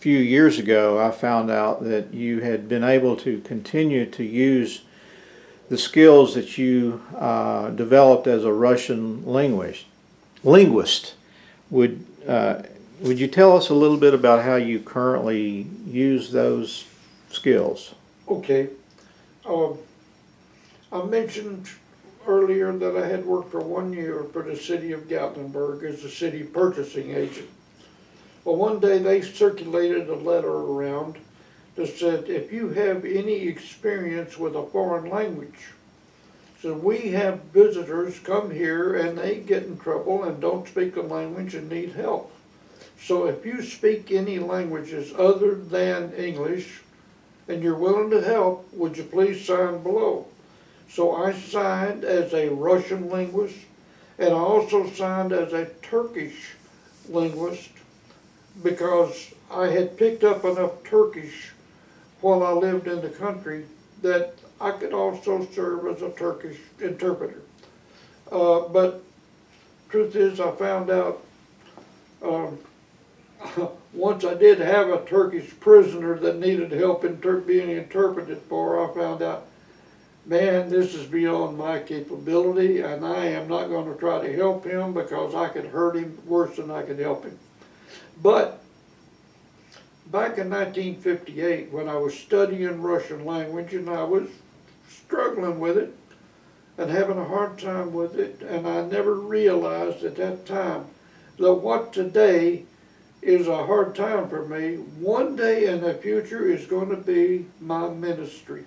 few years ago, I found out that you had been able to continue to use the skills that you developed as a Russian linguist. Would would you tell us a little bit about how you currently use those skills? Okay. I mentioned earlier that I had worked for 1 year for the city of Gatlinburg as a city purchasing agent. Well, one day they circulated a letter around that said, if you have any experience with a foreign language, so we have visitors come here and they get in trouble and don't speak the language and need help. So if you speak any languages other than English and you're willing to help, would you please sign below? So I signed as a Russian linguist, and I also signed as a Turkish linguist because I had picked up enough Turkish while I lived in the country that I could also serve as a Turkish interpreter. But truth is, I found out once I did have a Turkish prisoner that needed help in being interpreted for, I found out, man, this is beyond my capability, and I am not going to try to help him because I could hurt him worse than I could help him. But back in 1958, when I was studying Russian language and I was struggling with it and having a hard time with it, and I never realized at that time that what today is a hard time for me, one day in the future is going to be my ministry.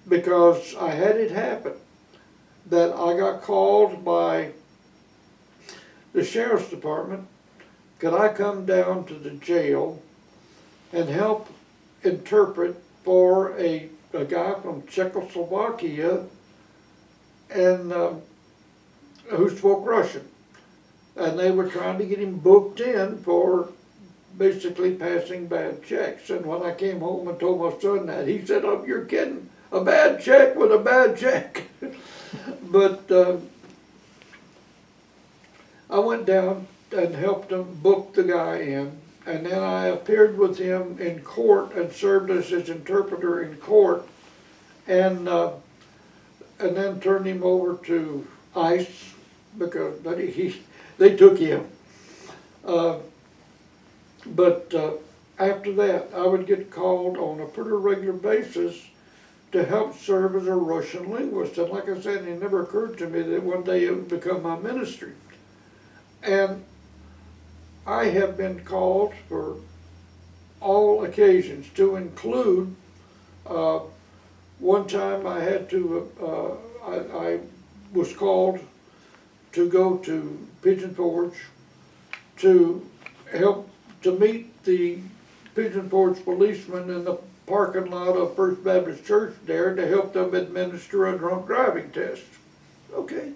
Because I had it happen that I got called by the sheriff's department, could I come down to the jail and help interpret for a guy from Czechoslovakia and who spoke Russian. And they were trying to get him booked in for basically passing bad checks. And when I came home and told my son that, he said, "Oh, you're kidding. A bad check with a bad check." But I went down and helped him book the guy in, and then I appeared with him in court and served as his interpreter in court, and then turned him over to ICE because they took him. But after that, I would get called on a pretty regular basis to help serve as a Russian linguist. And like I said, it never occurred to me that one day it would become my ministry. And I have been called for all occasions, to include one time I had to, I was called to go to Pigeon Forge to help to meet the Pigeon Forge policemen in the parking lot of First Baptist Church there to help them administer a drunk driving test. Okay.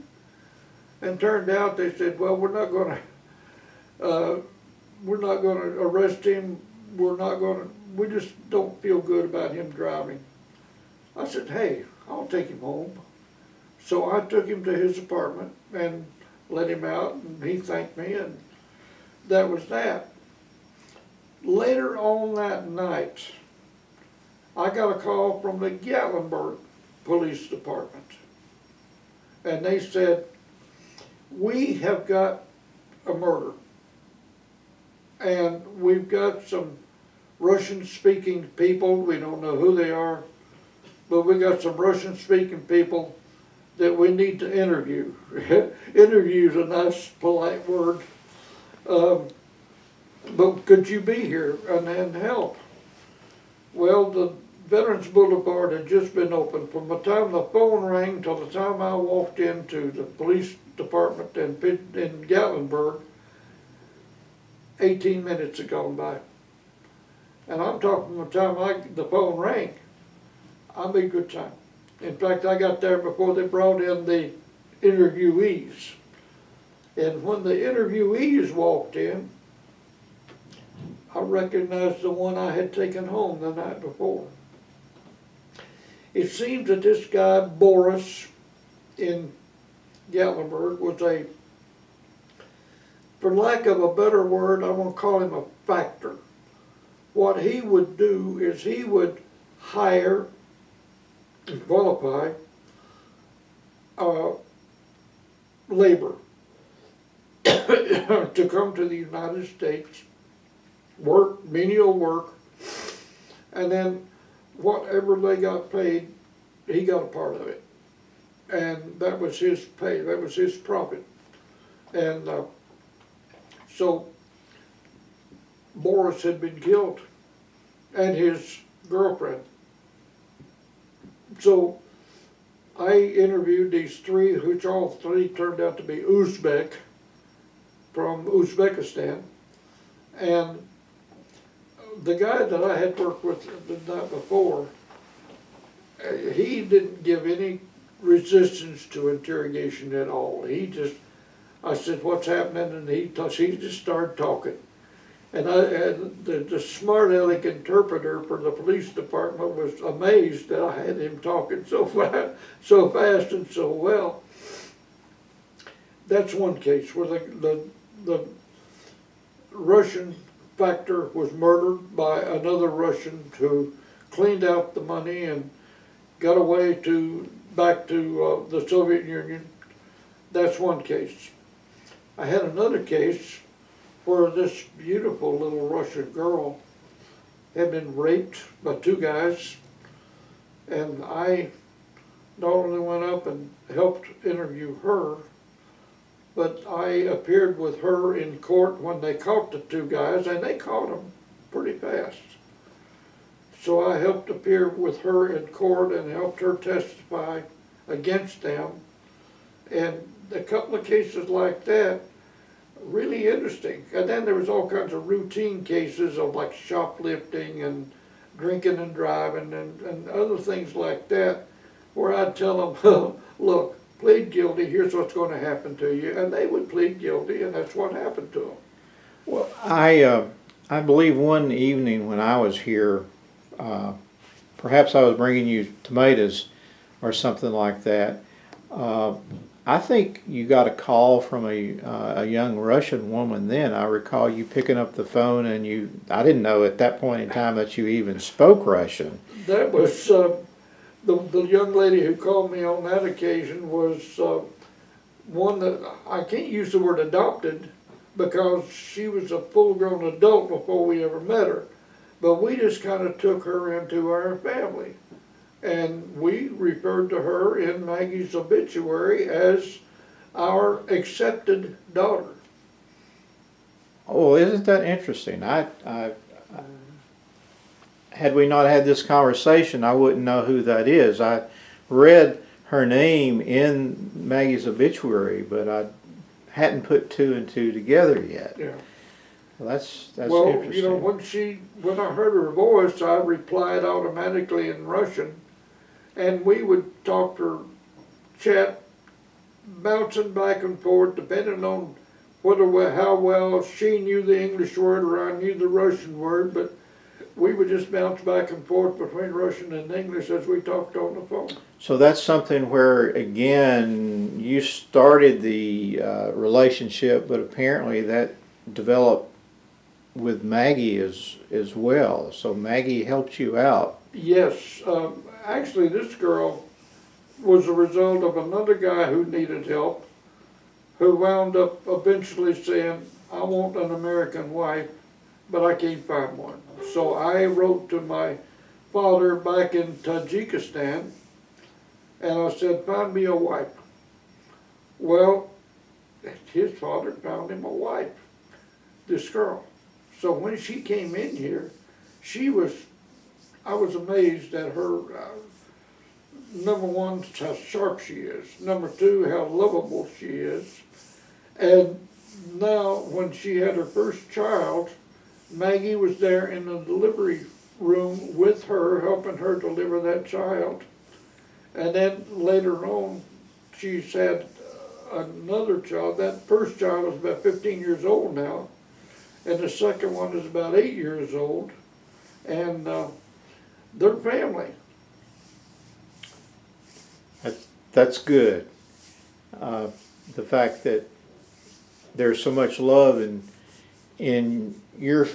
And turned out they said, well, we're not going to arrest him. We just don't feel good about him driving. I said, hey, I'll take him home. So I took him to his apartment and let him out, and he thanked me, and that was that. Later on that night, I got a call from the Gatlinburg Police Department, and they said, we have got a murder, and we've got some Russian-speaking people, we don't know who they are, but we got some Russian-speaking people that we need to interview. Interview is a nice, polite word. But could you be here and help? Well, the Veterans Boulevard had just been opened. From the time the phone rang till the time I walked into the police department in Gatlinburg, 18 minutes had gone by. And I'm talking from the time the phone rang. I made good time. In fact, I got there before they brought in the interviewees. And when the interviewees walked in, I recognized the one I had taken home the night before. It seems that this guy, Boris, in Gatlinburg, was for lack of a better word, I won't call him a factor. what he would do is he would hire and qualify labor to come to the United States, work, menial work, and then whatever they got paid, he got a part of it. And that was his pay, that was his profit. And so Boris had been killed, and his girlfriend. So I interviewed these three, which all three turned out to be Uzbek, from Uzbekistan. And the guy that I had worked with the night before, he didn't give any resistance to interrogation at all. He just, I said, what's happening? And he just started talking. And the smart aleck interpreter for the police department was amazed that I had him talking so fast and so well. That's one case where the Russian factor was murdered by another Russian who cleaned out the money and got away back to the Soviet Union. That's one case. I had another case where this beautiful little Russian girl had been raped by two guys, and I not only went up and helped interview her, but I appeared with her in court when they caught the two guys, and they caught them pretty fast. So I helped appear with her in court and helped her testify against them. And a couple of cases like that, really interesting. And then there was all kinds of routine cases of like shoplifting and drinking and driving and other things like that, where I'd tell them, look, plead guilty, here's what's going to happen to you. And they would plead guilty, and that's what happened to them. Well, I believe one evening when I was here, perhaps I was bringing you tomatoes or something like that. I think you got a call from a young Russian woman then. I recall you picking up the phone, and I didn't know at that point in time that you even spoke Russian. That was, the young lady who called me on that occasion was one that, I can't use the word adopted, because she was a full-grown adult before we ever met her. But we just kind of took her into our family. And we referred to her in Maggie's obituary as our accepted daughter. Oh, isn't that interesting? Had we not had this conversation, I wouldn't know who that is. I read her name in Maggie's obituary, but I hadn't put two and two together yet. Yeah. Well, that's well, interesting. you know, when I heard her voice, I replied automatically in Russian, and we would talk or chat, bouncing back and forth, depending on how well she knew the English word or I knew the Russian word, but we would just bounce back and forth between Russian and English as we talked on the phone. So that's something where, again, you started the relationship, but apparently that developed with Maggie as well. So Maggie helped you out. Yes. Actually, this girl was a result of another guy who needed help, who wound up eventually saying, I want an American wife, but I can't find one. So I wrote to my father back in Tajikistan, and I said, find me a wife. Well, his father found him a wife, this girl. So when she came in here, I was amazed at her, number one, how sharp she is. Number two, how lovable she is. And now, when she had her first child, Maggie was there in the delivery room with her, helping her deliver that child. And then later on, she's had another child. That first child is about 15 years old now, and the second one is about 8 years old. And they're family. That's good. The fact that there's so much love in your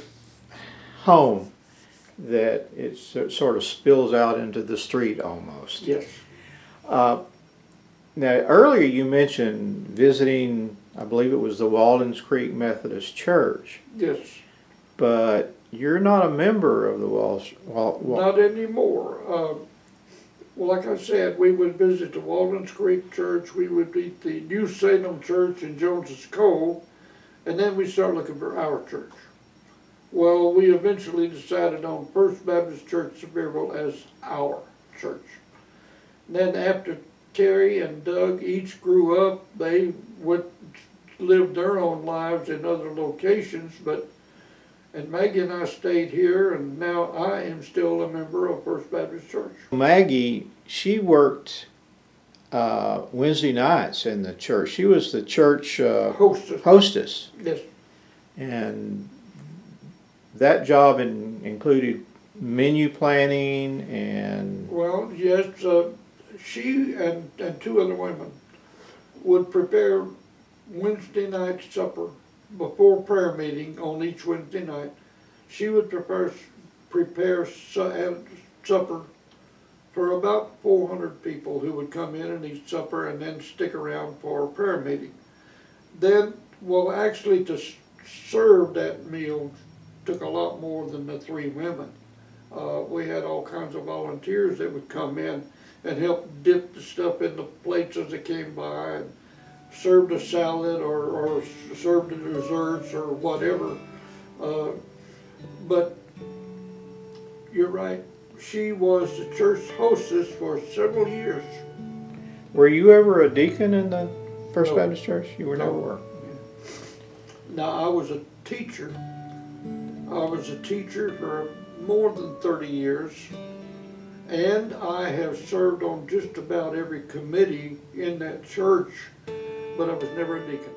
home that it sort of spills out into the street almost. Yes. Now, earlier you mentioned visiting, I believe it was the Waldens Creek Methodist Church, Yes. but you're not a member of the Not anymore. Well, like I said, we would visit the Waldens Creek Church, we would meet the New Salem Church in Jones's Cove, and then we start looking for our church. Well, we eventually decided on First Baptist Church Sevierville as our church. And then after Terry and Doug each grew up, they lived their own lives in other locations, and Maggie and I stayed here, and now I am still a member of First Baptist Church. Maggie, she worked Wednesday nights in the church. She was the church hostess. Yes. And that job included menu planning and... Well, yes, she and two other women would prepare Wednesday night supper before prayer meeting on each Wednesday night. She would prepare supper for about 400 people who would come in and eat supper and then stick around for a prayer meeting. Then, well, actually to serve that meal took a lot more than the three women. We had all kinds of volunteers that would come in and help dip the stuff in the plates as they came by, and served a salad or served the desserts or whatever. But you're right, she was the church hostess for several years. Were you ever a deacon in the First No. Baptist Church? You were No. never were. Now, I was a teacher. I was a teacher for more than 30 years, and I have served on just about every committee in that church, but I was never a deacon.